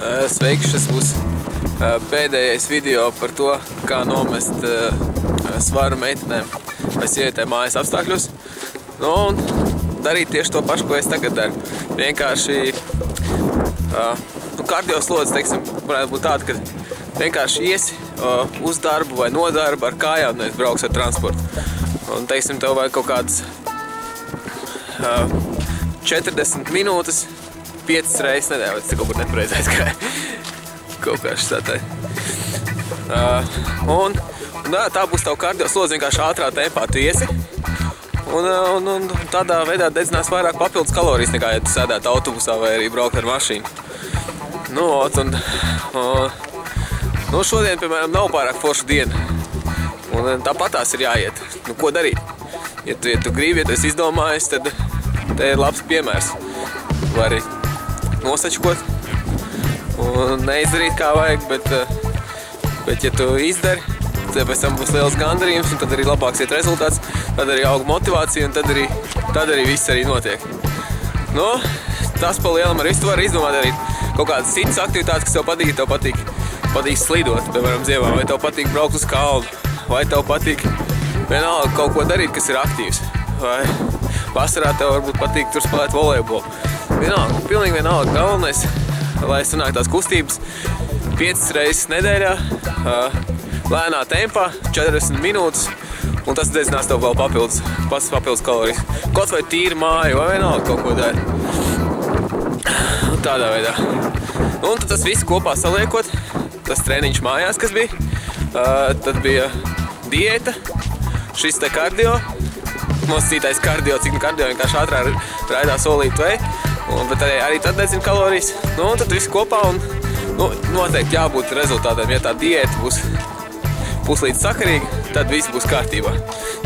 Sveiki, šis būs pēdējais video par to, kā nomest svaru meitenēm vai sievietēm mājas apstākļos. Un darīt tieši to pašu, ko es tagad daru. Vienkārši kardioslodze, teiksim, varētu būt tāda, ka vienkārši iesi uz darbu vai no darba ar kājām, nevis brauks ar transportu. Un, teiksim, tev vajag kaut kādas 40 minūtes 5 reizes nedēļā, vai tas kaut kur nepareizi aizgāja. Kaut kā šitā. Un tā būs tavu kardioslodze, vienkārši ātrā tempā tu iesi. Un tādā veidā dedzinās vairāk papildus kalorijas, nekā ja tu sēdētu autobusā vai arī braukt ar mašīnu. Šodien, piemēram, nav pārāk forša diena. Un tāpatās ir jāiet. Ko darīt? Ja tu gribi, ja tu esi izdomājis, tad te ir labs piemērs. Vari nosačkot un neizdarīt kā vajag, bet ja tu izdari, tad pēc tam būs liels gandarījums, un tad arī labāks iet rezultāts, tad arī aug motivācija, un tad arī viss arī notiek. Tas pa lielam ar visu. Tu vari izdomāt arī kaut kādas citas aktivitātes, kas tev patīk slidot, piemēram, ziemā, vai tev patīk braukt uz kalnu, vai tev patīk vienalga kaut ko darīt, kas ir aktīvs, vai vasarā tev varbūt patīk tur spēlēt volejbolu. Vienalga, pilnīgi vienalga. Galvenais, lai sanāk tās kustības 5 reizes nedēļā, lēnā tempā, 40 minūtes, un tas dedzinās tev vēl papildus kalorijas. Kaut vai tīri māju, vai vienalga kaut ko dari. Tādā veidā. Un tad tas viss kopā saliekot, tas treniņš mājās, kas bija, tad bija diēta, šis te kardio, nosacītais kardio, cik kardio vienkārši ātrā raidā solīt vai, bet arī tad dedzina kalorijas. Un tad viss kopā un noteikti jābūt rezultātiem. Ja tā diēta būs puslīdz sakarīga, tad viss būs kārtībā,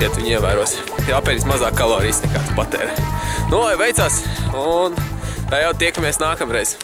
ja tu viņu ievērosi. Jāpērīs mazāk kalorijas nekā tu patērē. Lai veicās, un tā jau tiekamies nākamreiz.